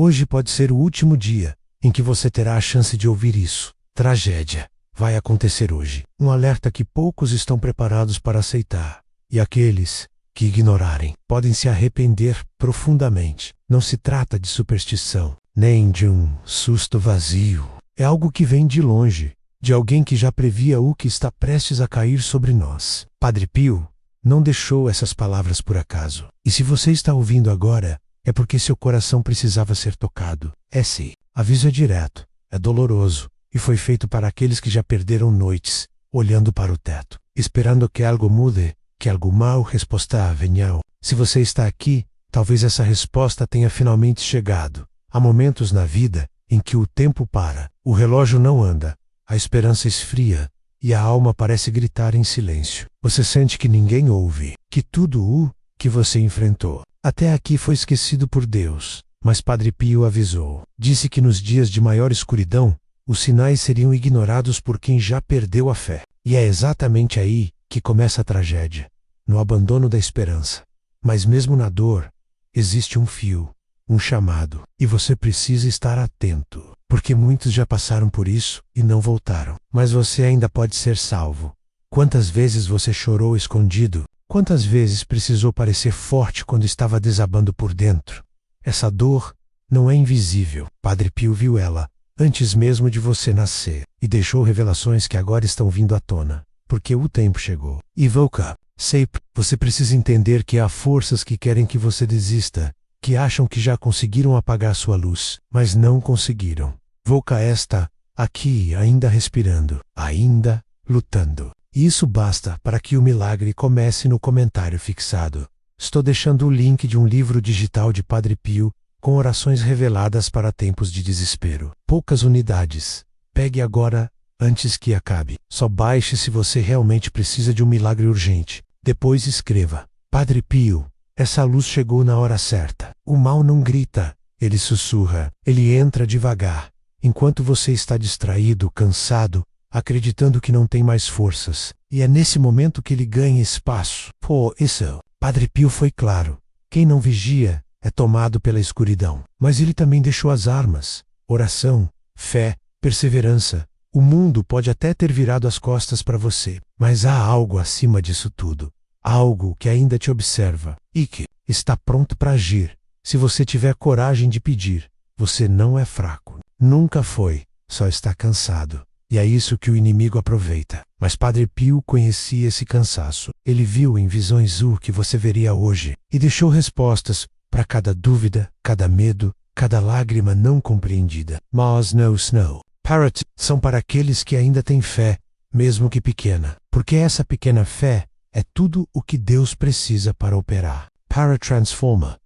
Hoje pode ser o último dia em que você terá a chance de ouvir isso. Tragédia vai acontecer hoje. Um alerta que poucos estão preparados para aceitar. E aqueles que ignorarem podem se arrepender profundamente. Não se trata de superstição, nem de um susto vazio. É algo que vem de longe, de alguém que já previa o que está prestes a cair sobre nós. Padre Pio não deixou essas palavras por acaso. E se você está ouvindo agora, é porque seu coração precisava ser tocado. Esse aviso é direto, é doloroso, e foi feito para aqueles que já perderam noites, olhando para o teto, esperando que algo mude, que algo mal resposta venha. Se você está aqui, talvez essa resposta tenha finalmente chegado. Há momentos na vida em que o tempo para, o relógio não anda, a esperança esfria, e a alma parece gritar em silêncio. Você sente que ninguém ouve, que tudo o que você enfrentou até aqui foi esquecido por Deus. Mas Padre Pio avisou. Disse que nos dias de maior escuridão, os sinais seriam ignorados por quem já perdeu a fé. E é exatamente aí que começa a tragédia, no abandono da esperança. Mas mesmo na dor, existe um fio, um chamado, e você precisa estar atento, porque muitos já passaram por isso e não voltaram. Mas você ainda pode ser salvo. Quantas vezes você chorou escondido? Quantas vezes precisou parecer forte quando estava desabando por dentro? Essa dor não é invisível. Padre Pio viu ela antes mesmo de você nascer e deixou revelações que agora estão vindo à tona, porque o tempo chegou. E Volca, sempre, você precisa entender que há forças que querem que você desista, que acham que já conseguiram apagar sua luz, mas não conseguiram. Volca está aqui ainda respirando, ainda lutando. E isso basta para que o milagre comece no comentário fixado. Estou deixando o link de um livro digital de Padre Pio, com orações reveladas para tempos de desespero. Poucas unidades. Pegue agora, antes que acabe. Só baixe se você realmente precisa de um milagre urgente. Depois escreva: Padre Pio, essa luz chegou na hora certa. O mal não grita, ele sussurra, ele entra devagar. Enquanto você está distraído, cansado, acreditando que não tem mais forças. E é nesse momento que ele ganha espaço. Isso. Padre Pio foi claro. Quem não vigia é tomado pela escuridão. Mas ele também deixou as armas: oração, fé, perseverança. O mundo pode até ter virado as costas para você, mas há algo acima disso tudo. Algo que ainda te observa e que está pronto para agir. Se você tiver coragem de pedir, você não é fraco. Nunca foi, só está cansado. E é isso que o inimigo aproveita. Mas Padre Pio conhecia esse cansaço. Ele viu em visões o que você veria hoje e deixou respostas para cada dúvida, cada medo, cada lágrima não compreendida. Mas no Snow Parrot são para aqueles que ainda têm fé, mesmo que pequena. Porque essa pequena fé é tudo o que Deus precisa para operar. Paratransforma.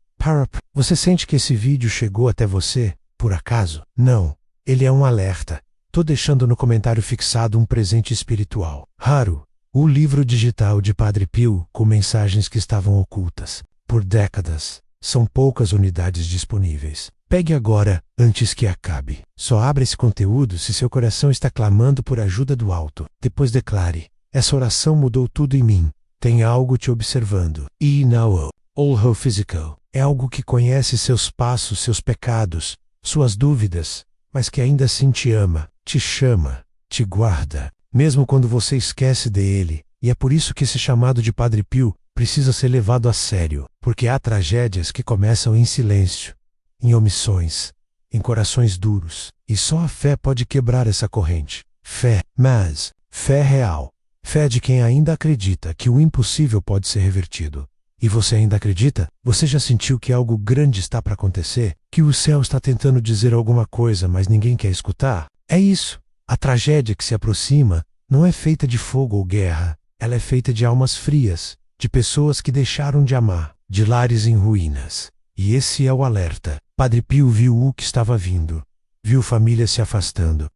Você sente que esse vídeo chegou até você, por acaso? Não. Ele é um alerta. Tô deixando no comentário fixado um presente espiritual. Raro, o livro digital de Padre Pio com mensagens que estavam ocultas por décadas. São poucas unidades disponíveis. Pegue agora, antes que acabe. Só abra esse conteúdo se seu coração está clamando por ajuda do alto. Depois declare: essa oração mudou tudo em mim. Tem algo te observando. E now, all physical. É algo que conhece seus passos, seus pecados, suas dúvidas, mas que ainda assim te ama. Te chama, te guarda, mesmo quando você esquece dele. E é por isso que esse chamado de Padre Pio precisa ser levado a sério, porque há tragédias que começam em silêncio, em omissões, em corações duros, e só a fé pode quebrar essa corrente. Fé, mas fé real, fé de quem ainda acredita que o impossível pode ser revertido. E você ainda acredita? Você já sentiu que algo grande está para acontecer? Que o céu está tentando dizer alguma coisa, mas ninguém quer escutar? É isso. A tragédia que se aproxima não é feita de fogo ou guerra. Ela é feita de almas frias, de pessoas que deixaram de amar, de lares em ruínas. E esse é o alerta. Padre Pio viu o que estava vindo. Viu famílias se afastando.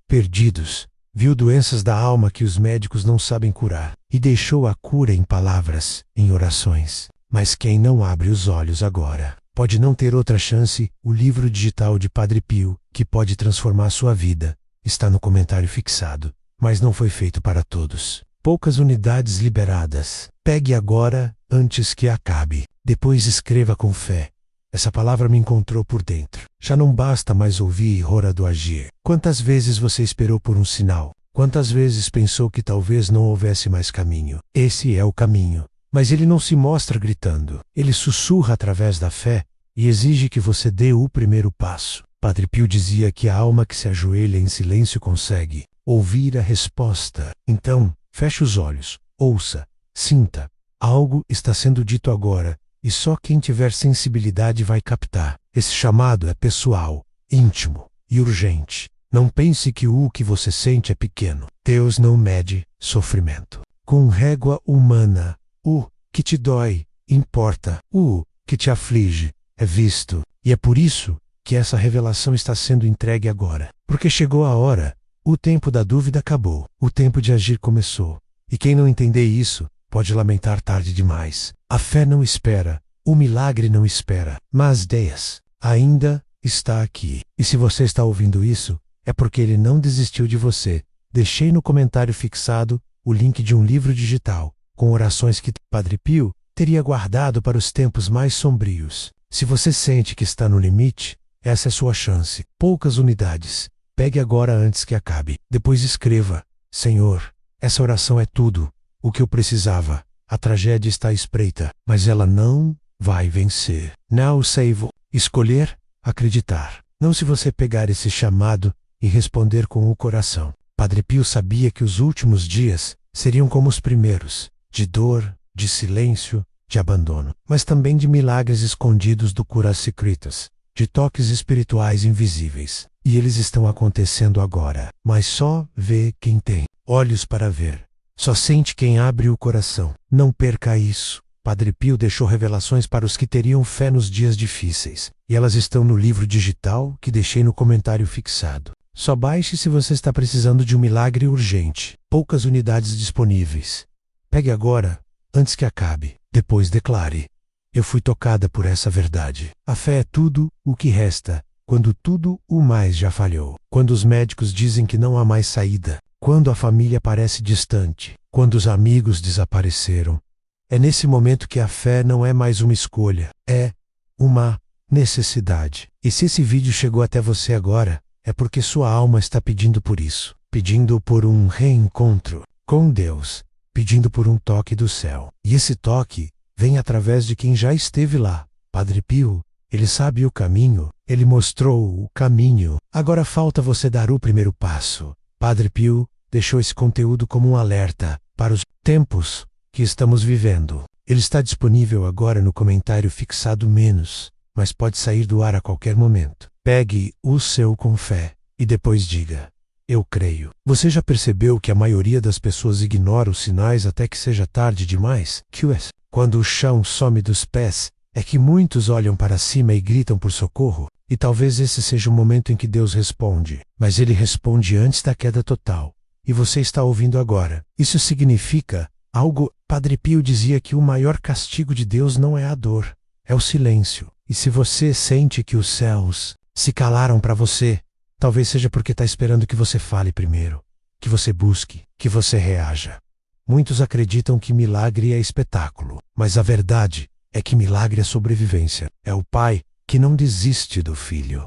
Perdidos. Viu doenças da alma que os médicos não sabem curar. E deixou a cura em palavras, em orações. Mas quem não abre os olhos agora pode não ter outra chance. O livro digital de Padre Pio, que pode transformar sua vida, está no comentário fixado, mas não foi feito para todos. Poucas unidades liberadas. Pegue agora, antes que acabe. Depois escreva com fé: essa palavra me encontrou por dentro. Já não basta mais ouvir hora do agir. Quantas vezes você esperou por um sinal? Quantas vezes pensou que talvez não houvesse mais caminho? Esse é o caminho. Mas ele não se mostra gritando. Ele sussurra através da fé e exige que você dê o primeiro passo. Padre Pio dizia que a alma que se ajoelha em silêncio consegue ouvir a resposta. Então, feche os olhos, ouça, sinta. Algo está sendo dito agora, e só quem tiver sensibilidade vai captar. Esse chamado é pessoal, íntimo e urgente. Não pense que o que você sente é pequeno. Deus não mede sofrimento com régua humana. O que te dói importa. O que te aflige é visto. E é por isso que essa revelação está sendo entregue agora. Porque chegou a hora. O tempo da dúvida acabou. O tempo de agir começou. E quem não entender isso, pode lamentar tarde demais. A fé não espera. O milagre não espera. Mas Deus ainda está aqui. E se você está ouvindo isso, é porque ele não desistiu de você. Deixei no comentário fixado o link de um livro digital, com orações que Padre Pio teria guardado para os tempos mais sombrios. Se você sente que está no limite, essa é sua chance. Poucas unidades. Pegue agora antes que acabe. Depois escreva: Senhor, essa oração é tudo o que eu precisava. A tragédia está à espreita, mas ela não vai vencer. Now save. Escolher, acreditar. Não se você pegar esse chamado e responder com o coração. Padre Pio sabia que os últimos dias seriam como os primeiros, de dor, de silêncio, de abandono, mas também de milagres escondidos do Curas Secretas, de toques espirituais invisíveis. E eles estão acontecendo agora, mas só vê quem tem olhos para ver. Só sente quem abre o coração. Não perca isso. Padre Pio deixou revelações para os que teriam fé nos dias difíceis, e elas estão no livro digital que deixei no comentário fixado. Só baixe se você está precisando de um milagre urgente. Poucas unidades disponíveis. Pegue agora, antes que acabe. Depois declare: eu fui tocada por essa verdade. A fé é tudo o que resta, quando tudo o mais já falhou. Quando os médicos dizem que não há mais saída. Quando a família parece distante. Quando os amigos desapareceram. É nesse momento que a fé não é mais uma escolha. É uma necessidade. E se esse vídeo chegou até você agora, é porque sua alma está pedindo por isso. Pedindo por um reencontro com Deus. Pedindo por um toque do céu. E esse toque vem através de quem já esteve lá. Padre Pio, ele sabe o caminho. Ele mostrou o caminho. Agora falta você dar o primeiro passo. Padre Pio deixou esse conteúdo como um alerta para os tempos que estamos vivendo. Ele está disponível agora no comentário fixado menos, mas pode sair do ar a qualquer momento. Pegue o seu com fé e depois diga: eu creio. Você já percebeu que a maioria das pessoas ignora os sinais até que seja tarde demais? Quando o chão some dos pés, é que muitos olham para cima e gritam por socorro. E talvez esse seja o momento em que Deus responde. Mas ele responde antes da queda total. E você está ouvindo agora. Isso significa algo. Padre Pio dizia que o maior castigo de Deus não é a dor, é o silêncio. E se você sente que os céus se calaram para você, talvez seja porque está esperando que você fale primeiro, que você busque, que você reaja. Muitos acreditam que milagre é espetáculo, mas a verdade é que milagre é sobrevivência. É o pai que não desiste do filho.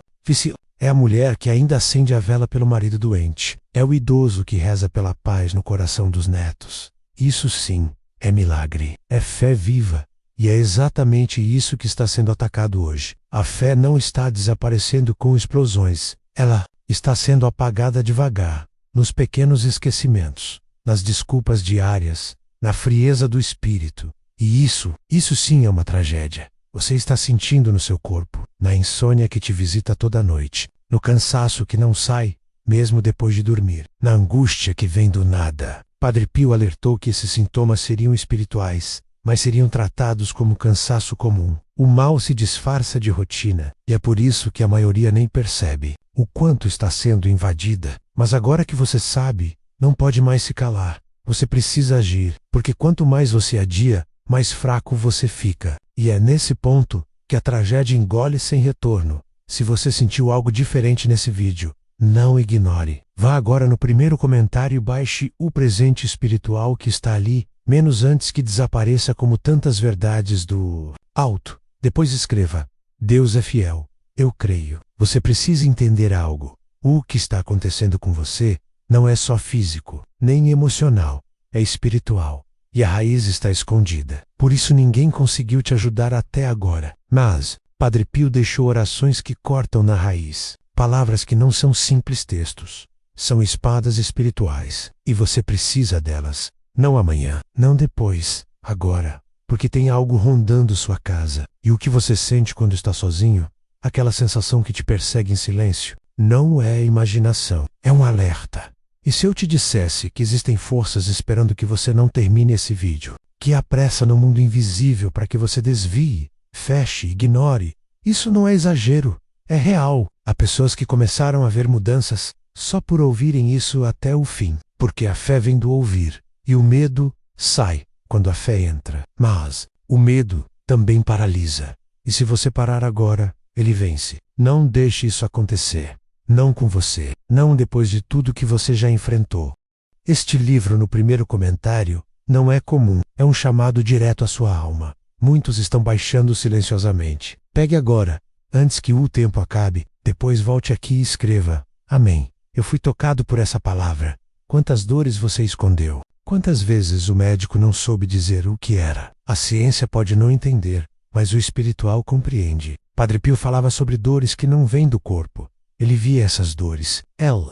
É a mulher que ainda acende a vela pelo marido doente. É o idoso que reza pela paz no coração dos netos. Isso sim é milagre. É fé viva. E é exatamente isso que está sendo atacado hoje. A fé não está desaparecendo com explosões. Ela está sendo apagada devagar, nos pequenos esquecimentos, nas desculpas diárias, na frieza do espírito. E isso sim é uma tragédia. Você está sentindo no seu corpo, na insônia que te visita toda noite, no cansaço que não sai, mesmo depois de dormir, na angústia que vem do nada. Padre Pio alertou que esses sintomas seriam espirituais, mas seriam tratados como cansaço comum. O mal se disfarça de rotina, e é por isso que a maioria nem percebe o quanto está sendo invadida. Mas agora que você sabe, não pode mais se calar. Você precisa agir, porque quanto mais você adia, mais fraco você fica. E é nesse ponto que a tragédia engole sem retorno. Se você sentiu algo diferente nesse vídeo, não ignore. Vá agora no primeiro comentário e baixe o presente espiritual que está ali, menos antes que desapareça como tantas verdades do alto. Depois escreva: Deus é fiel, Eu creio. Você precisa entender algo. O que está acontecendo com você não é só físico, nem emocional, é espiritual. E a raiz está escondida. Por isso ninguém conseguiu te ajudar até agora. Mas Padre Pio deixou orações que cortam na raiz. Palavras que não são simples textos. São espadas espirituais. E você precisa delas. Não amanhã, não depois, agora. Porque tem algo rondando sua casa. E o que você sente quando está sozinho? Aquela sensação que te persegue em silêncio? Não é imaginação. É um alerta. E se eu te dissesse que existem forças esperando que você não termine esse vídeo? Que há pressa no mundo invisível para que você desvie, feche, ignore? Isso não é exagero. É real. Há pessoas que começaram a ver mudanças só por ouvirem isso até o fim. Porque a fé vem do ouvir. E o medo sai quando a fé entra. Mas o medo também paralisa. E se você parar agora, ele vence. Não deixe isso acontecer. Não com você. Não depois de tudo que você já enfrentou. Este livro, no primeiro comentário, não é comum. É um chamado direto à sua alma. Muitos estão baixando silenciosamente. Pegue agora, antes que o tempo acabe. Depois volte aqui e escreva: Amém. Eu fui tocado por essa palavra. Quantas dores você escondeu? Quantas vezes o médico não soube dizer o que era? A ciência pode não entender, mas o espiritual compreende. Padre Pio falava sobre dores que não vêm do corpo. Ele via essas dores,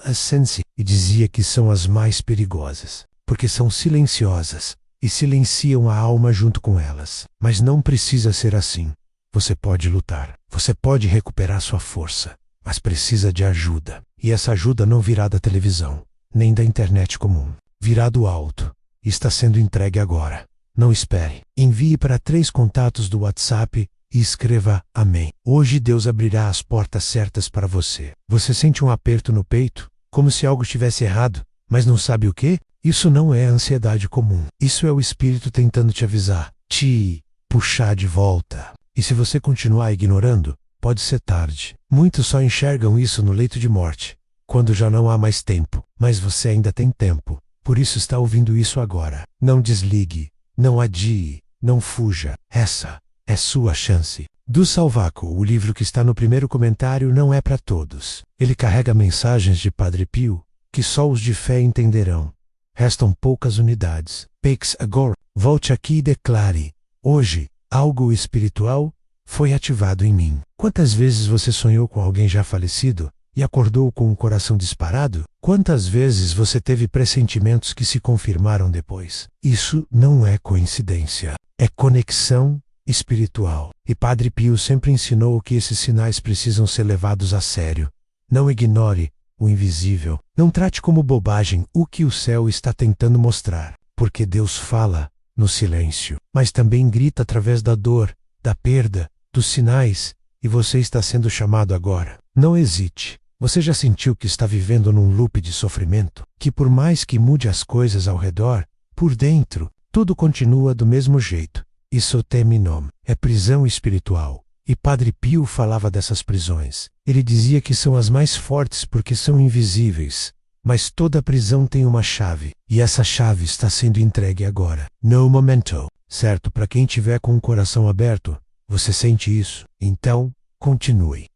as sente, e dizia que são as mais perigosas, porque são silenciosas e silenciam a alma junto com elas. Mas não precisa ser assim. Você pode lutar, você pode recuperar sua força, mas precisa de ajuda. E essa ajuda não virá da televisão, nem da internet comum. Virá do alto. E está sendo entregue agora. Não espere. Envie para 3 contatos do WhatsApp e escreva Amém. Hoje Deus abrirá as portas certas para você. Você sente um aperto no peito, como se algo estivesse errado, mas não sabe o que? Isso não é ansiedade comum. Isso é o Espírito tentando te avisar, te puxar de volta. E se você continuar ignorando, pode ser tarde. Muitos só enxergam isso no leito de morte, quando já não há mais tempo. Mas você ainda tem tempo. Por isso está ouvindo isso agora. Não desligue, não adie, não fuja. Essa é sua chance. Do Salvaco, o livro que está no primeiro comentário, não é para todos. Ele carrega mensagens de Padre Pio, que só os de fé entenderão. Restam poucas unidades. Pax agora. Volte aqui e declare: hoje, algo espiritual foi ativado em mim. Quantas vezes você sonhou com alguém já falecido e acordou com o coração disparado? Quantas vezes você teve pressentimentos que se confirmaram depois? Isso não é coincidência. É conexão espiritual. E Padre Pio sempre ensinou que esses sinais precisam ser levados a sério. Não ignore o invisível. Não trate como bobagem o que o céu está tentando mostrar. Porque Deus fala no silêncio, mas também grita através da dor, da perda, dos sinais, e você está sendo chamado agora. Não hesite. Você já sentiu que está vivendo num loop de sofrimento? Que por mais que mude as coisas ao redor, por dentro, tudo continua do mesmo jeito. Isso terminou. É prisão espiritual. E Padre Pio falava dessas prisões. Ele dizia que são as mais fortes porque são invisíveis. Mas toda prisão tem uma chave. E essa chave está sendo entregue agora. No momento. Certo? Para quem tiver com o coração aberto, você sente isso. Então, continue.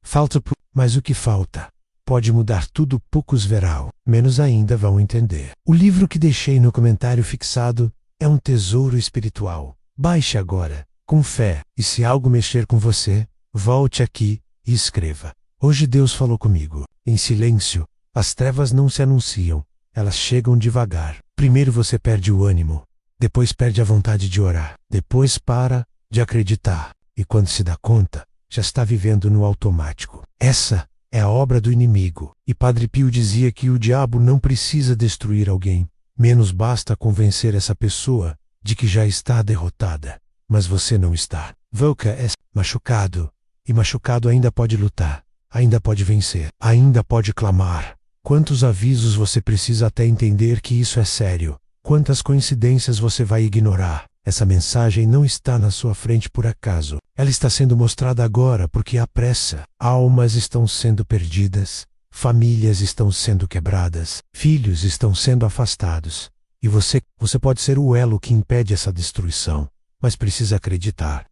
Mas o que falta? Pode mudar tudo, poucos verão. Menos ainda vão entender. O livro que deixei no comentário fixado é um tesouro espiritual. Baixe agora, com fé, e se algo mexer com você, volte aqui e escreva: hoje Deus falou comigo. Em silêncio, as trevas não se anunciam, elas chegam devagar. Primeiro você perde o ânimo, depois perde a vontade de orar, depois para de acreditar, e quando se dá conta, já está vivendo no automático. Essa é a obra do inimigo. E Padre Pio dizia que o diabo não precisa destruir alguém, menos basta convencer essa pessoa de que já está derrotada. Mas você não está. Você é machucado, e machucado ainda pode lutar, ainda pode vencer, ainda pode clamar. Quantos avisos você precisa até entender que isso é sério? Quantas coincidências você vai ignorar? Essa mensagem não está na sua frente por acaso. Ela está sendo mostrada agora porque há pressa. Almas estão sendo perdidas, famílias estão sendo quebradas, filhos estão sendo afastados. E você pode ser o elo que impede essa destruição, mas precisa acreditar,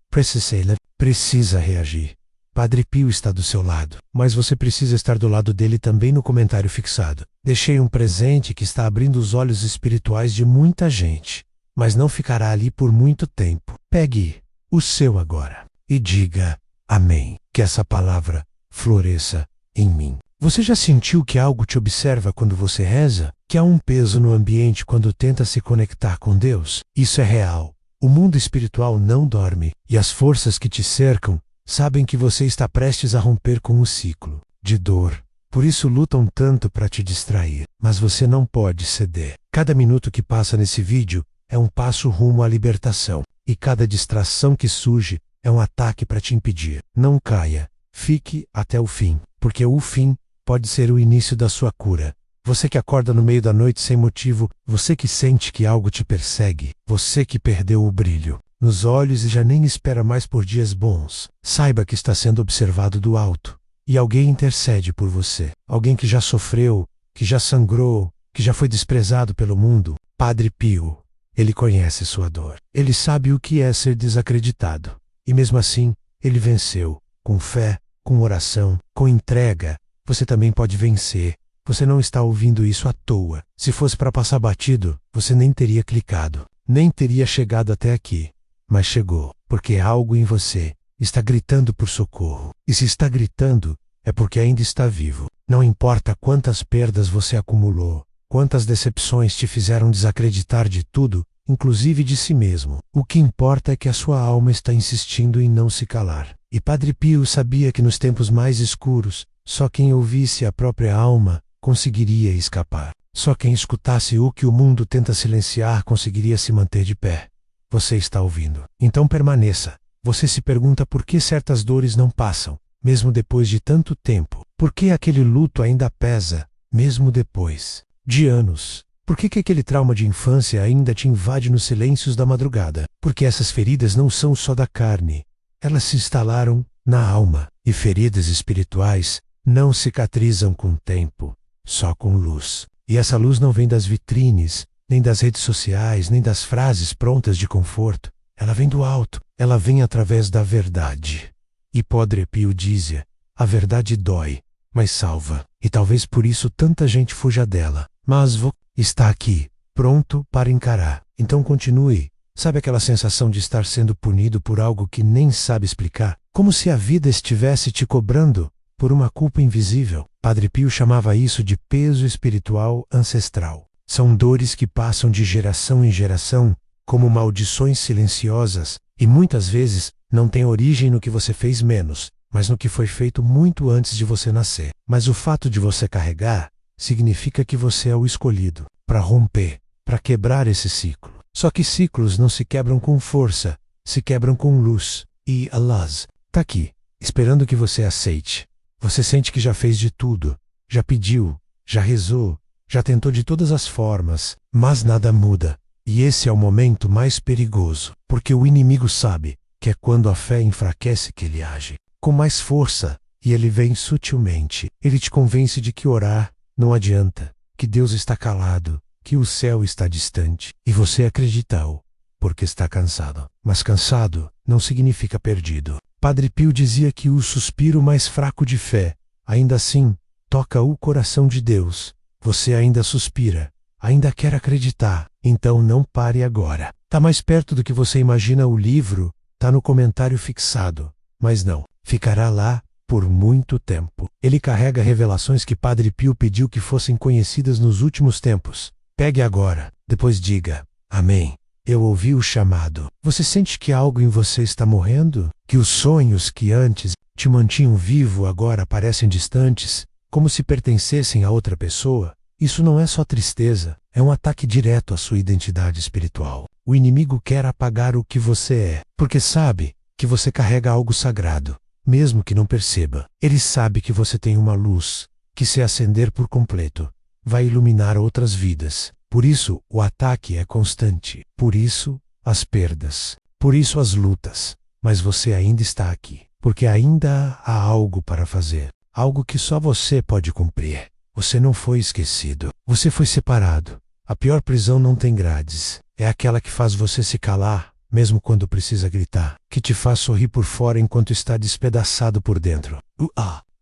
precisa reagir. Padre Pio está do seu lado, mas você precisa estar do lado dele também no comentário fixado. Deixei um presente que está abrindo os olhos espirituais de muita gente, mas não ficará ali por muito tempo. Pegue o seu agora e diga amém. Que essa palavra floresça em mim. Você já sentiu que algo te observa quando você reza? Que há um peso no ambiente quando tenta se conectar com Deus? Isso é real. O mundo espiritual não dorme, e as forças que te cercam sabem que você está prestes a romper com o ciclo de dor. Por isso lutam tanto para te distrair, mas você não pode ceder. Cada minuto que passa nesse vídeo é um passo rumo à libertação, e cada distração que surge é um ataque para te impedir. Não caia, fique até o fim, porque o fim pode ser o início da sua cura. Você que acorda no meio da noite sem motivo, você que sente que algo te persegue, você que perdeu o brilho nos olhos e já nem espera mais por dias bons, saiba que está sendo observado do alto, e alguém intercede por você. Alguém que já sofreu, que já sangrou, que já foi desprezado pelo mundo. Padre Pio, ele conhece sua dor. Ele sabe o que é ser desacreditado. E mesmo assim, ele venceu. Com fé, com oração, com entrega, você também pode vencer. Você não está ouvindo isso à toa. Se fosse para passar batido, você nem teria clicado, nem teria chegado até aqui. Mas chegou, porque algo em você está gritando por socorro. E se está gritando, é porque ainda está vivo. Não importa quantas perdas você acumulou, quantas decepções te fizeram desacreditar de tudo, inclusive de si mesmo. O que importa é que a sua alma está insistindo em não se calar. E Padre Pio sabia que nos tempos mais escuros, só quem ouvisse a própria alma conseguiria escapar. Só quem escutasse o que o mundo tenta silenciar conseguiria se manter de pé. Você está ouvindo. Então permaneça. Você se pergunta por que certas dores não passam, mesmo depois de tanto tempo. Por que aquele luto ainda pesa, mesmo depois de anos? Por que aquele trauma de infância ainda te invade nos silêncios da madrugada? Porque essas feridas não são só da carne. Elas se instalaram na alma. E feridas espirituais não cicatrizam com tempo, só com luz. E essa luz não vem das vitrines, nem das redes sociais, nem das frases prontas de conforto. Ela vem do alto, ela vem através da verdade. E Padre Pio dizia, a verdade dói, mas salva. E talvez por isso tanta gente fuja dela. Mas está aqui, pronto para encarar. Então continue. Sabe aquela sensação de estar sendo punido por algo que nem sabe explicar? Como se a vida estivesse te cobrando por uma culpa invisível. Padre Pio chamava isso de peso espiritual ancestral. São dores que passam de geração em geração, como maldições silenciosas, e muitas vezes não têm origem no que você fez menos, mas no que foi feito muito antes de você nascer. Mas o fato de você carregar significa que você é o escolhido para romper, para quebrar esse ciclo. Só que ciclos não se quebram com força, se quebram com luz. E Allah está aqui, esperando que você aceite. Você sente que já fez de tudo, já pediu, já rezou, já tentou de todas as formas, mas nada muda. E esse é o momento mais perigoso, porque o inimigo sabe que é quando a fé enfraquece que ele age com mais força, e ele vem sutilmente. Ele te convence de que orar não adianta, que Deus está calado, que o céu está distante, e você acredita-o, porque está cansado. Mas cansado não significa perdido. Padre Pio dizia que o suspiro mais fraco de fé, ainda assim, toca o coração de Deus. Você ainda suspira, ainda quer acreditar, então não pare agora. Tá mais perto do que você imagina. O livro tá no comentário fixado, mas não, ficará lá por muito tempo. Ele carrega revelações que Padre Pio pediu que fossem conhecidas nos últimos tempos. Pegue agora, depois diga, amém. Eu ouvi o chamado. Você sente que algo em você está morrendo? Que os sonhos que antes te mantinham vivo agora parecem distantes, como se pertencessem a outra pessoa? Isso não é só tristeza, é um ataque direto à sua identidade espiritual. O inimigo quer apagar o que você é, porque sabe que você carrega algo sagrado, mesmo que não perceba. Ele sabe que você tem uma luz, que se acender por completo, vai iluminar outras vidas. Por isso, o ataque é constante. Por isso, as perdas. Por isso, as lutas. Mas você ainda está aqui, porque ainda há algo para fazer. Algo que só você pode cumprir. Você não foi esquecido. Você foi separado. A pior prisão não tem grades. É aquela que faz você se calar, mesmo quando precisa gritar, que te faz sorrir por fora enquanto está despedaçado por dentro.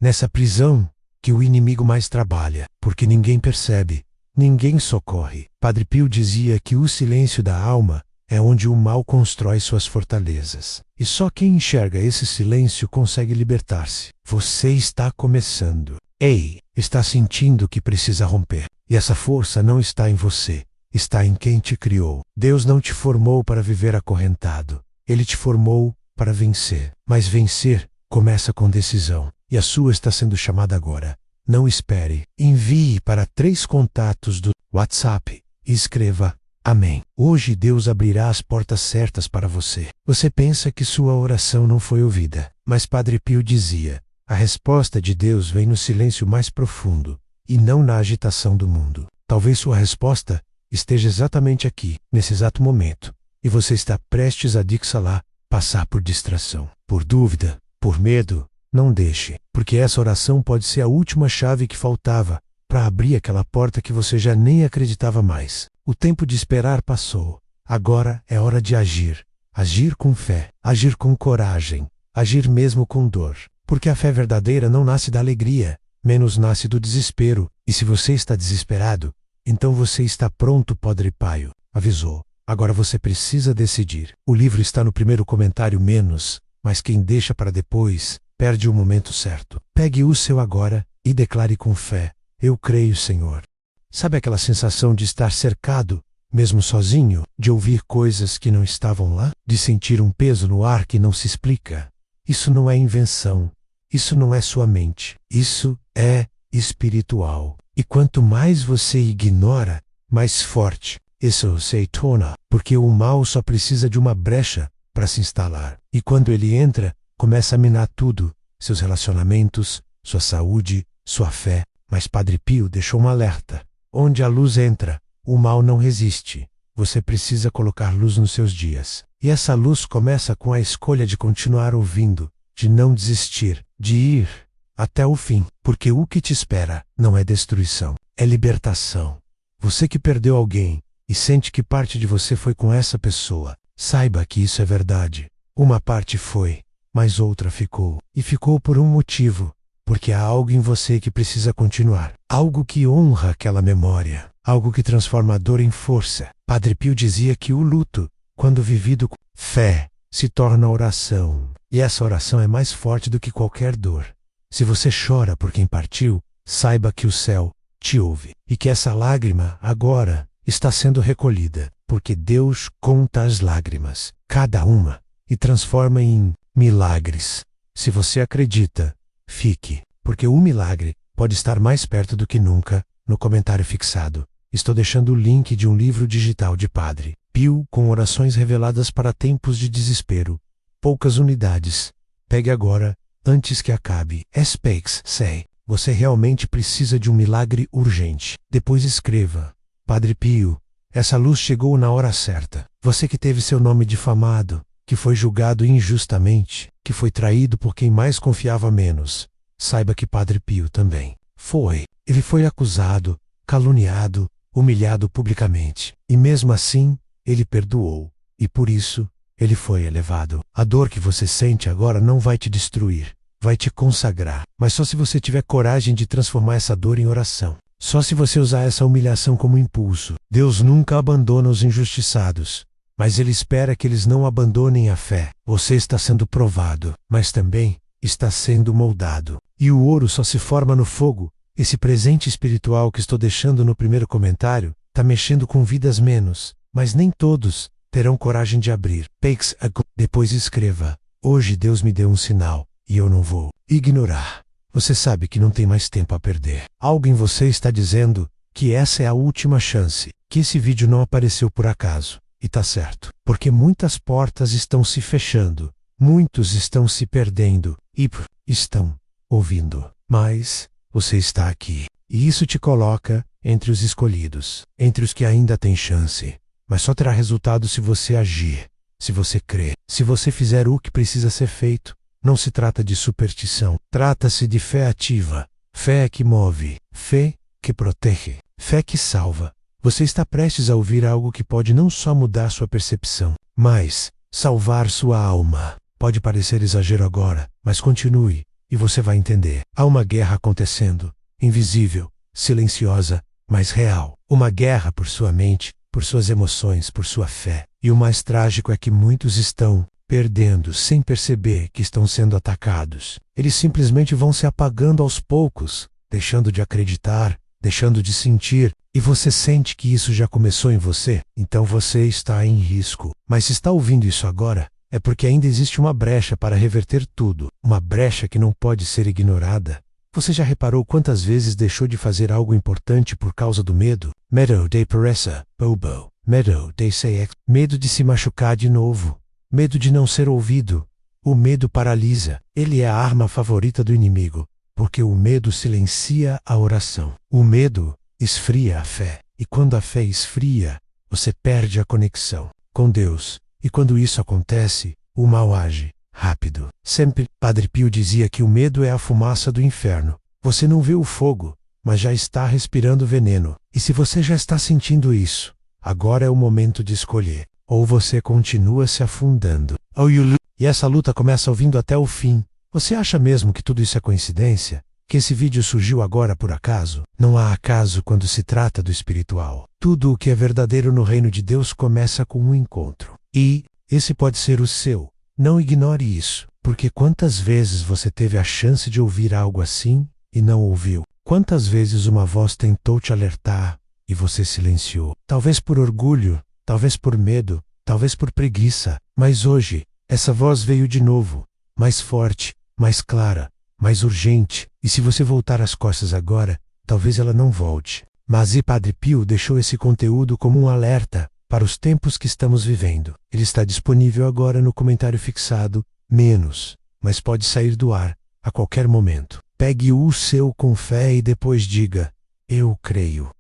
Nessa prisão que o inimigo mais trabalha, porque ninguém percebe, ninguém socorre. Padre Pio dizia que o silêncio da alma é onde o mal constrói suas fortalezas. E só quem enxerga esse silêncio consegue libertar-se. Você está começando. Ei, está sentindo que precisa romper. E essa força não está em você, está em quem te criou. Deus não te formou para viver acorrentado. Ele te formou para vencer. Mas vencer começa com decisão. E a sua está sendo chamada agora. Não espere. Envie para 3 contatos do WhatsApp e escreva: Amém. Hoje Deus abrirá as portas certas para você. Você pensa que sua oração não foi ouvida, mas Padre Pio dizia: a resposta de Deus vem no silêncio mais profundo e não na agitação do mundo. Talvez sua resposta esteja exatamente aqui, nesse exato momento, e você está prestes a Dixalá passar por distração, por dúvida, por medo. Não deixe, porque essa oração pode ser a última chave que faltava para abrir aquela porta que você já nem acreditava mais. O tempo de esperar passou. Agora é hora de agir. Agir com fé, agir com coragem, agir mesmo com dor. Porque a fé verdadeira não nasce da alegria, menos nasce do desespero. E se você está desesperado, então você está pronto, Padre Pio avisou. Agora você precisa decidir. O livro está no primeiro comentário menos, mas quem deixa para depois perde o momento certo. Pegue o seu agora e declare com fé: eu creio, Senhor. Sabe aquela sensação de estar cercado, mesmo sozinho, de ouvir coisas que não estavam lá, de sentir um peso no ar que não se explica? Isso não é invenção. Isso não é sua mente. Isso é espiritual. E quanto mais você ignora, mais forte isso se torna, porque o mal só precisa de uma brecha para se instalar. E quando ele entra, começa a minar tudo, seus relacionamentos, sua saúde, sua fé. Mas Padre Pio deixou um alerta. Onde a luz entra, o mal não resiste. Você precisa colocar luz nos seus dias. E essa luz começa com a escolha de continuar ouvindo, de não desistir, de ir até o fim. Porque o que te espera não é destruição, é libertação. Você que perdeu alguém e sente que parte de você foi com essa pessoa, saiba que isso é verdade. Uma parte foi, mas outra ficou. E ficou por um motivo. Porque há algo em você que precisa continuar. Algo que honra aquela memória. Algo que transforma a dor em força. Padre Pio dizia que o luto, quando vivido com fé, se torna oração. E essa oração é mais forte do que qualquer dor. Se você chora por quem partiu, saiba que o céu te ouve. E que essa lágrima, agora, está sendo recolhida. Porque Deus conta as lágrimas, cada uma, e transforma em milagres. Se você acredita, fique, porque o milagre pode estar mais perto do que nunca. No comentário fixado, estou deixando o link de um livro digital de Padre Pio com orações reveladas para tempos de desespero. Poucas unidades. Pegue agora, antes que acabe. Speaks, say. Você realmente precisa de um milagre urgente. Depois escreva: Padre Pio, essa luz chegou na hora certa. Você que teve seu nome difamado, que foi julgado injustamente, que foi traído por quem mais confiava menos. Saiba que Padre Pio também foi. Ele foi acusado, caluniado, humilhado publicamente. E mesmo assim, ele perdoou. E por isso, ele foi elevado. A dor que você sente agora não vai te destruir, vai te consagrar. Mas só se você tiver coragem de transformar essa dor em oração. Só se você usar essa humilhação como impulso. Deus nunca abandona os injustiçados, mas Ele espera que eles não abandonem a fé. Você está sendo provado, mas também está sendo moldado. E o ouro só se forma no fogo. Esse presente espiritual que estou deixando no primeiro comentário está mexendo com vidas menos, mas nem todos terão coragem de abrir. Depois escreva: hoje Deus me deu um sinal, e eu não vou ignorar. Você sabe que não tem mais tempo a perder. Algo em você está dizendo que essa é a última chance, que esse vídeo não apareceu por acaso. E tá certo, porque muitas portas estão se fechando, muitos estão se perdendo e estão ouvindo. Mas você está aqui, e isso te coloca entre os escolhidos, entre os que ainda têm chance. Mas só terá resultado se você agir, se você crer, se você fizer o que precisa ser feito. Não se trata de superstição, trata-se de fé ativa, fé que move, fé que protege, fé que salva. Você está prestes a ouvir algo que pode não só mudar sua percepção, mas salvar sua alma. Pode parecer exagero agora, mas continue, e você vai entender. Há uma guerra acontecendo, invisível, silenciosa, mas real. Uma guerra por sua mente, por suas emoções, por sua fé. E o mais trágico é que muitos estão perdendo sem perceber que estão sendo atacados. Eles simplesmente vão se apagando aos poucos, deixando de acreditar, deixando de sentir, e você sente que isso já começou em você, então você está em risco. Mas se está ouvindo isso agora, é porque ainda existe uma brecha para reverter tudo, uma brecha que não pode ser ignorada. Você já reparou quantas vezes deixou de fazer algo importante por causa do medo? Medo de pereza, bobo. Medo de ser medo de se machucar de novo. Medo de não ser ouvido. O medo paralisa. Ele é a arma favorita do inimigo, porque o medo silencia a oração. O medo esfria a fé. E quando a fé esfria, você perde a conexão com Deus. E quando isso acontece, o mal age rápido. Sempre, Padre Pio dizia que o medo é a fumaça do inferno. Você não vê o fogo, mas já está respirando veneno. E se você já está sentindo isso, agora é o momento de escolher. Ou você continua se afundando. E essa luta começa ouvindo até o fim. Você acha mesmo que tudo isso é coincidência? Que esse vídeo surgiu agora por acaso? Não há acaso quando se trata do espiritual. Tudo o que é verdadeiro no reino de Deus começa com um encontro. E esse pode ser o seu. Não ignore isso, porque quantas vezes você teve a chance de ouvir algo assim e não ouviu? Quantas vezes uma voz tentou te alertar e você silenciou? Talvez por orgulho, talvez por medo, talvez por preguiça, mas hoje, essa voz veio de novo, mais forte, mais clara, mais urgente, e se você voltar as costas agora, talvez ela não volte. Mas Padre Pio deixou esse conteúdo como um alerta para os tempos que estamos vivendo. Ele está disponível agora no comentário fixado, menos, mas pode sair do ar a qualquer momento. Pegue o seu com fé e depois diga, eu creio.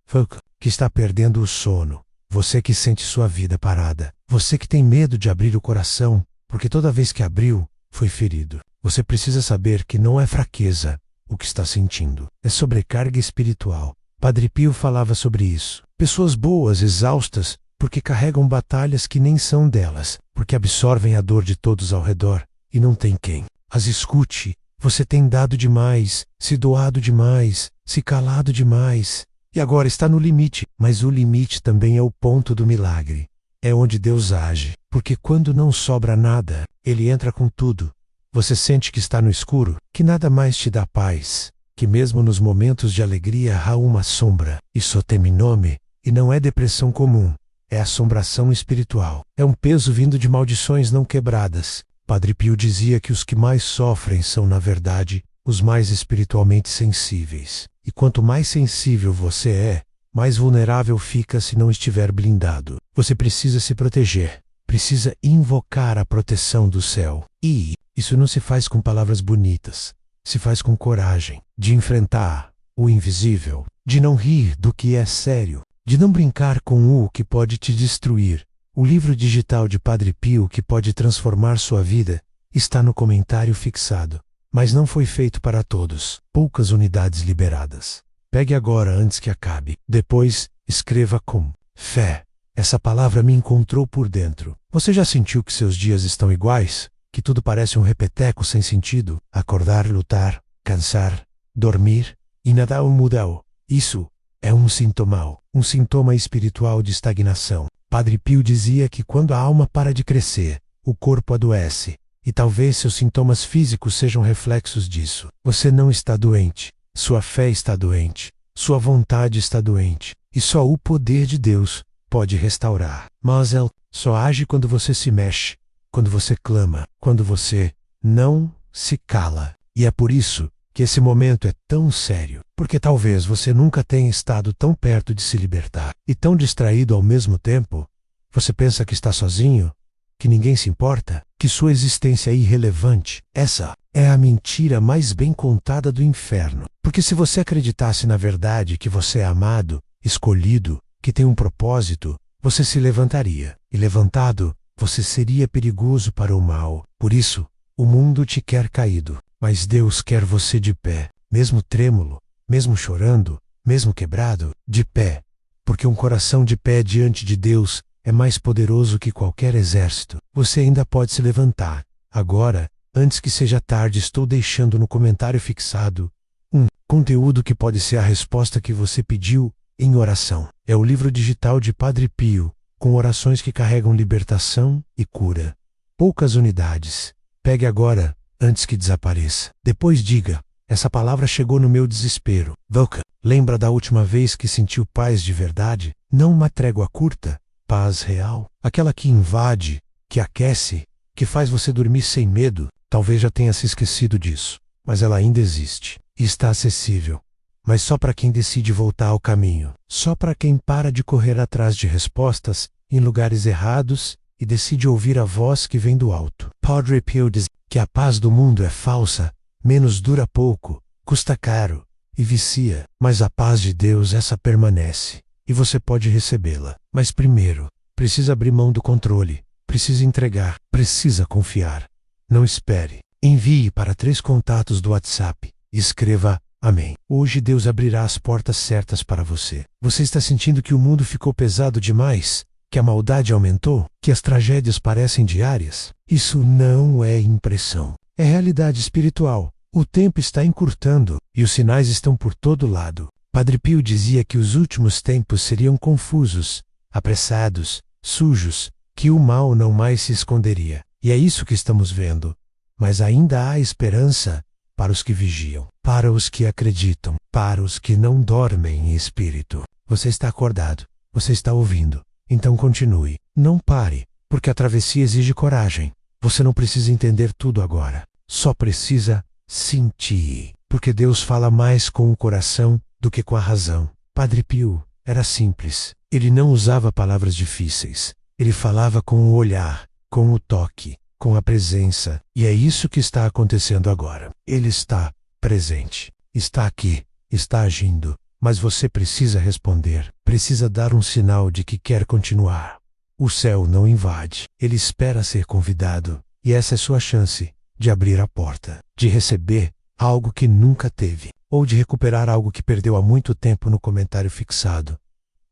Que está perdendo o sono. Você que sente sua vida parada. Você que tem medo de abrir o coração, porque toda vez que abriu, foi ferido. Você precisa saber que não é fraqueza o que está sentindo. É sobrecarga espiritual. Padre Pio falava sobre isso. Pessoas boas, exaustas, porque carregam batalhas que nem são delas, porque absorvem a dor de todos ao redor, e não tem quem as escute. Você tem dado demais, se doado demais, se calado demais, e agora está no limite, mas o limite também é o ponto do milagre. É onde Deus age, porque quando não sobra nada, Ele entra com tudo. Você sente que está no escuro, que nada mais te dá paz, que mesmo nos momentos de alegria há uma sombra. Isso tem nome, e não é depressão comum. É assombração espiritual. É um peso vindo de maldições não quebradas. Padre Pio dizia que os que mais sofrem são, na verdade, os mais espiritualmente sensíveis. E quanto mais sensível você é, mais vulnerável fica se não estiver blindado. Você precisa se proteger. Precisa invocar a proteção do céu. E isso não se faz com palavras bonitas. Se faz com coragem de enfrentar o invisível, de não rir do que é sério, de não brincar com o que pode te destruir. O livro digital de Padre Pio que pode transformar sua vida está no comentário fixado, mas não foi feito para todos. Poucas unidades liberadas. Pegue agora antes que acabe. Depois, escreva com fé. Essa palavra me encontrou por dentro. Você já sentiu que seus dias estão iguais? Que tudo parece um repeteco sem sentido? Acordar, lutar, cansar, dormir e nada mudou. Isso é um sintoma espiritual de estagnação. Padre Pio dizia que quando a alma para de crescer, o corpo adoece, e talvez seus sintomas físicos sejam reflexos disso. Você não está doente, sua fé está doente, sua vontade está doente, e só o poder de Deus pode restaurar. Mas Ele só age quando você se mexe, quando você clama, quando você não se cala. E é por isso que esse momento é tão sério, porque talvez você nunca tenha estado tão perto de se libertar e tão distraído ao mesmo tempo. Você pensa que está sozinho, que ninguém se importa, que sua existência é irrelevante. Essa é a mentira mais bem contada do inferno. Porque se você acreditasse na verdade que você é amado, escolhido, que tem um propósito, você se levantaria. E levantado, você seria perigoso para o mal. Por isso, o mundo te quer caído. Mas Deus quer você de pé, mesmo trêmulo, mesmo chorando, mesmo quebrado, de pé. Porque um coração de pé diante de Deus é mais poderoso que qualquer exército. Você ainda pode se levantar. Agora, antes que seja tarde, estou deixando no comentário fixado um conteúdo que pode ser a resposta que você pediu em oração. É o livro digital de Padre Pio, com orações que carregam libertação e cura. Poucas unidades. Pegue agora, antes que desapareça. Depois diga: essa palavra chegou no meu desespero. Volca, lembra da última vez que sentiu paz de verdade? Não uma trégua curta, paz real. Aquela que invade, que aquece, que faz você dormir sem medo. Talvez já tenha se esquecido disso, mas ela ainda existe e está acessível. Mas só para quem decide voltar ao caminho. Só para quem para de correr atrás de respostas em lugares errados e decide ouvir a voz que vem do alto. Padre Pio diz que a paz do mundo é falsa, menos dura pouco, custa caro e vicia. Mas a paz de Deus, essa permanece e você pode recebê-la. Mas primeiro, precisa abrir mão do controle, precisa entregar, precisa confiar. Não espere. Envie para 3 contatos do WhatsApp e escreva: Amém. Hoje Deus abrirá as portas certas para você. Você está sentindo que o mundo ficou pesado demais? Que a maldade aumentou? Que as tragédias parecem diárias? Isso não é impressão. É realidade espiritual. O tempo está encurtando e os sinais estão por todo lado. Padre Pio dizia que os últimos tempos seriam confusos, apressados, sujos, que o mal não mais se esconderia. E é isso que estamos vendo. Mas ainda há esperança para os que vigiam, para os que acreditam, para os que não dormem em espírito. Você está acordado, você está ouvindo. Então continue. Não pare, porque a travessia exige coragem. Você não precisa entender tudo agora. Só precisa sentir. Porque Deus fala mais com o coração do que com a razão. Padre Pio era simples. Ele não usava palavras difíceis. Ele falava com o olhar, com o toque, com a presença. E é isso que está acontecendo agora. Ele está presente. Está aqui. Está agindo. Mas você precisa responder. Precisa dar um sinal de que quer continuar. O céu não invade. Ele espera ser convidado. E essa é sua chance de abrir a porta. De receber algo que nunca teve. Ou de recuperar algo que perdeu há muito tempo no comentário fixado.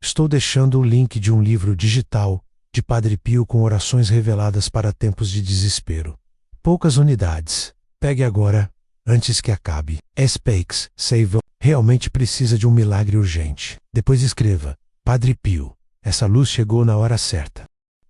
Estou deixando o link de um livro digital de Padre Pio com orações reveladas para tempos de desespero. Poucas unidades. Pegue agora, antes que acabe. Speaks, save. Realmente precisa de um milagre urgente. Depois escreva: Padre Pio, essa luz chegou na hora certa.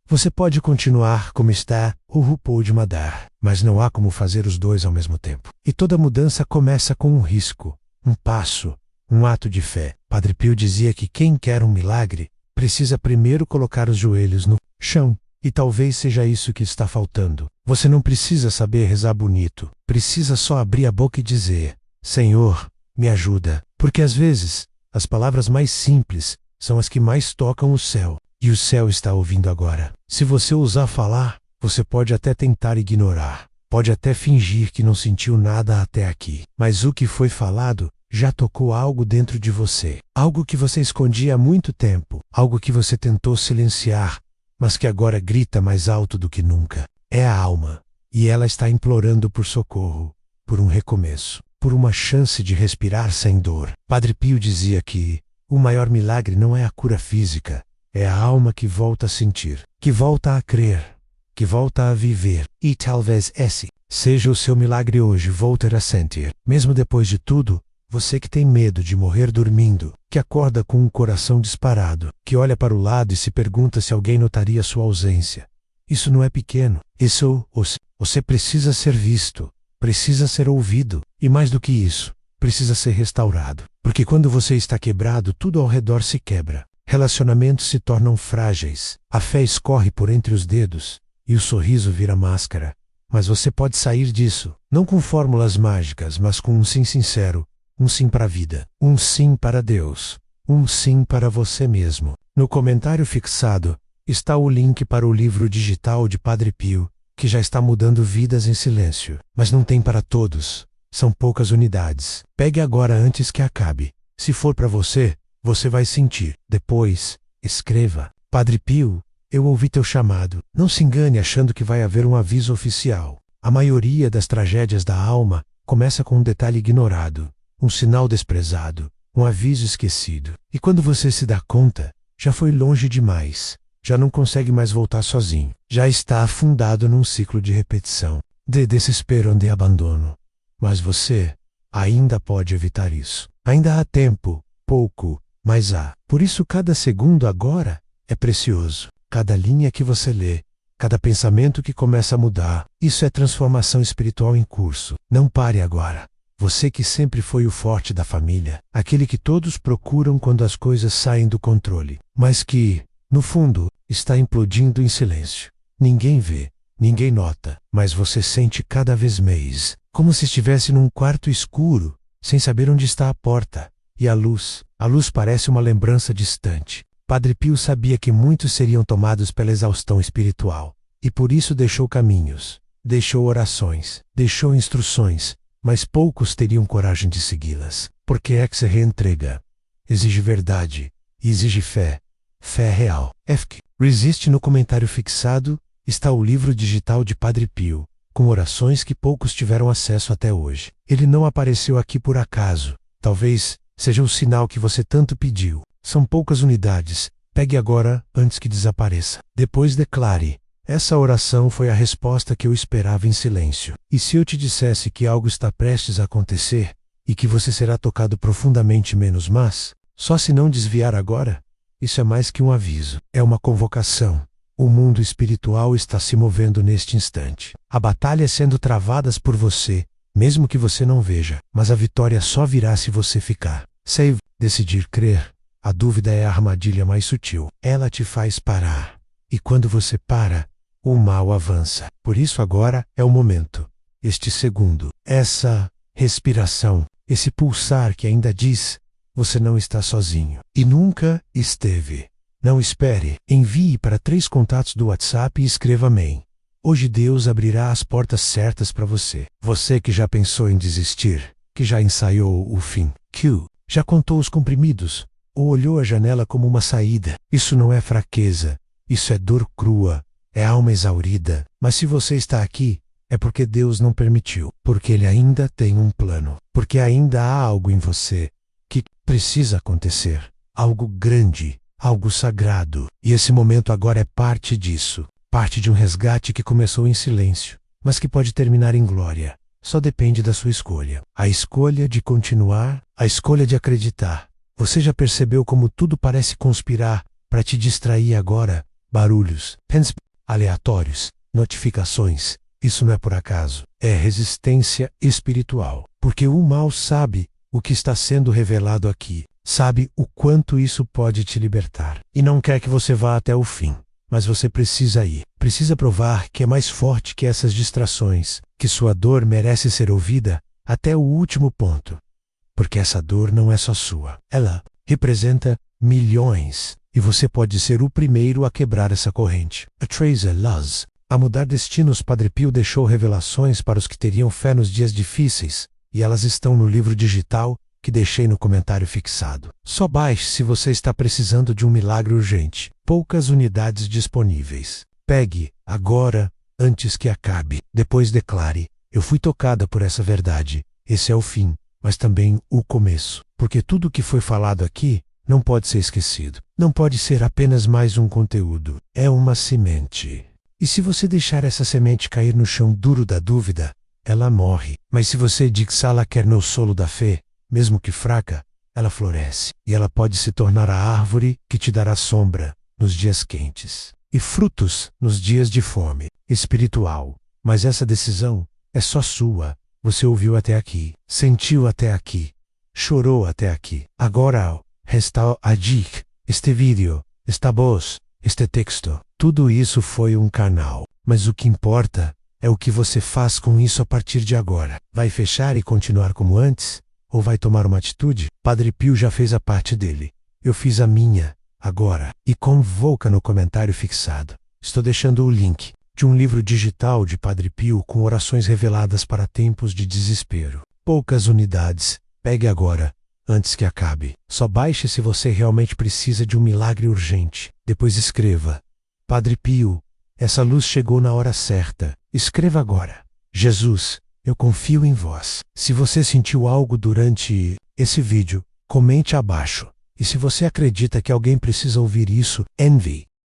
Você pode continuar como está, ou pode mudar, mas não há como fazer os dois ao mesmo tempo. E toda mudança começa com um risco, um passo, um ato de fé. Padre Pio dizia que quem quer um milagre precisa primeiro colocar os joelhos no chão. E talvez seja isso que está faltando. Você não precisa saber rezar bonito. Precisa só abrir a boca e dizer: Senhor, me ajuda. Porque às vezes, as palavras mais simples são as que mais tocam o céu. E o céu está ouvindo agora. Se você ousar falar, você pode até tentar ignorar. Pode até fingir que não sentiu nada até aqui. Mas o que foi falado já tocou algo dentro de você. Algo que você escondia há muito tempo. Algo que você tentou silenciar, mas que agora grita mais alto do que nunca. É a alma. E ela está implorando por socorro, por um recomeço, por uma chance de respirar sem dor. Padre Pio dizia que o maior milagre não é a cura física, é a alma que volta a sentir, que volta a crer, que volta a viver. E talvez esse seja o seu milagre hoje, voltar a sentir. Mesmo depois de tudo, você que tem medo de morrer dormindo, que acorda com o coração disparado, que olha para o lado e se pergunta se alguém notaria sua ausência. Isso não é pequeno. Você precisa ser visto, precisa ser ouvido, e mais do que isso, precisa ser restaurado. Porque quando você está quebrado, tudo ao redor se quebra. Relacionamentos se tornam frágeis, a fé escorre por entre os dedos, e o sorriso vira máscara. Mas você pode sair disso, não com fórmulas mágicas, mas com um sim sincero. Um sim para a vida, um sim para Deus, um sim para você mesmo. No comentário fixado está o link para o livro digital de Padre Pio, que já está mudando vidas em silêncio. Mas não tem para todos, são poucas unidades. Pegue agora antes que acabe. Se for para você, você vai sentir. Depois, escreva: Padre Pio, eu ouvi teu chamado. Não se engane achando que vai haver um aviso oficial. A maioria das tragédias da alma começa com um detalhe ignorado. Um sinal desprezado, um aviso esquecido. E quando você se dá conta, já foi longe demais. já não consegue mais voltar sozinho. Já está afundado num ciclo de repetição, de desespero, de abandono. Mas você ainda pode evitar isso. Ainda há tempo, pouco, mas há. Por isso cada segundo agora é precioso. Cada linha que você lê, cada pensamento que começa a mudar, isso é transformação espiritual em curso. Não pare agora. Você que sempre foi o forte da família, aquele que todos procuram quando as coisas saem do controle, mas que, no fundo, está implodindo em silêncio. Ninguém vê, ninguém nota, mas você sente cada vez mais, como se estivesse num quarto escuro, sem saber onde está a porta. E a luz parece uma lembrança distante. Padre Pio sabia que muitos seriam tomados pela exaustão espiritual, e por isso deixou caminhos, deixou orações, deixou instruções, mas poucos teriam coragem de segui-las, porque é que se reentrega. Exige verdade, e exige fé. Fé real. Resiste. No comentário fixado está o livro digital de Padre Pio, com orações que poucos tiveram acesso até hoje. Ele não apareceu aqui por acaso. Talvez seja o sinal que você tanto pediu. São poucas unidades. Pegue agora, antes que desapareça. Depois declare: essa oração foi a resposta que eu esperava em silêncio. E se eu te dissesse que algo está prestes a acontecer, e que você será tocado profundamente menos mas, só se não desviar agora? Isso é mais que um aviso. É uma convocação. O mundo espiritual está se movendo neste instante. A batalha sendo travadas por você, mesmo que você não veja, mas a vitória só virá se você ficar. Decidir crer. A dúvida é a armadilha mais sutil. Ela te faz parar. E quando você para, o mal avança. Por isso agora é o momento. Este segundo, essa respiração, esse pulsar que ainda diz: você não está sozinho. E nunca esteve. Não espere. Envie para 3 contatos do WhatsApp e escreva amém. Hoje Deus abrirá as portas certas para você. Você que já pensou em desistir, que já ensaiou o fim, já contou os comprimidos, ou olhou a janela como uma saída. Isso não é fraqueza. Isso é dor crua. É alma exaurida. Mas se você está aqui, é porque Deus não permitiu. Porque Ele ainda tem um plano. Porque ainda há algo em você que precisa acontecer. Algo grande, algo sagrado. E esse momento agora é parte disso. Parte de um resgate que começou em silêncio, mas que pode terminar em glória. Só depende da sua escolha. A escolha de continuar, a escolha de acreditar. Você já percebeu como tudo parece conspirar para te distrair agora? Barulhos, aleatórios, notificações. Isso não é por acaso. É resistência espiritual. Porque o mal sabe o que está sendo revelado aqui. Sabe o quanto isso pode te libertar. E não quer que você vá até o fim. Mas você precisa ir. Precisa provar que é mais forte que essas distrações. Que sua dor merece ser ouvida até o último ponto. Porque essa dor não é só sua. Ela representa milhões. E você pode ser o primeiro a quebrar essa corrente. A Tracer Luz. A mudar destinos, Padre Pio deixou revelações para os que teriam fé nos dias difíceis. E elas estão no livro digital que deixei no comentário fixado. Só baixe se você está precisando de um milagre urgente. Poucas unidades disponíveis. Pegue, agora, antes que acabe. Depois declare: eu fui tocada por essa verdade. Esse é o fim, mas também o começo. Porque tudo o que foi falado aqui não pode ser esquecido. Não pode ser apenas mais um conteúdo. É uma semente. E se você deixar essa semente cair no chão duro da dúvida, ela morre. Mas se você dixá-la quer no solo da fé, mesmo que fraca, ela floresce. E ela pode se tornar a árvore que te dará sombra nos dias quentes. E frutos nos dias de fome espiritual. Mas essa decisão é só sua. Você ouviu até aqui. Sentiu até aqui. Chorou até aqui. Agora, resta a dica. Este vídeo, esta voz, este texto. Tudo isso foi um canal. Mas o que importa é o que você faz com isso a partir de agora. Vai fechar e continuar como antes? Ou vai tomar uma atitude? Padre Pio já fez a parte dele. Eu fiz a minha, agora. E convoca no comentário fixado. Estou deixando o link de um livro digital de Padre Pio com orações reveladas para tempos de desespero. Poucas unidades. Pegue agora, antes que acabe. Só baixe se você realmente precisa de um milagre urgente. Depois escreva: Padre Pio, essa luz chegou na hora certa. Escreva agora: Jesus, eu confio em vós. Se você sentiu algo durante esse vídeo, comente abaixo. E se você acredita que alguém precisa ouvir isso, envie.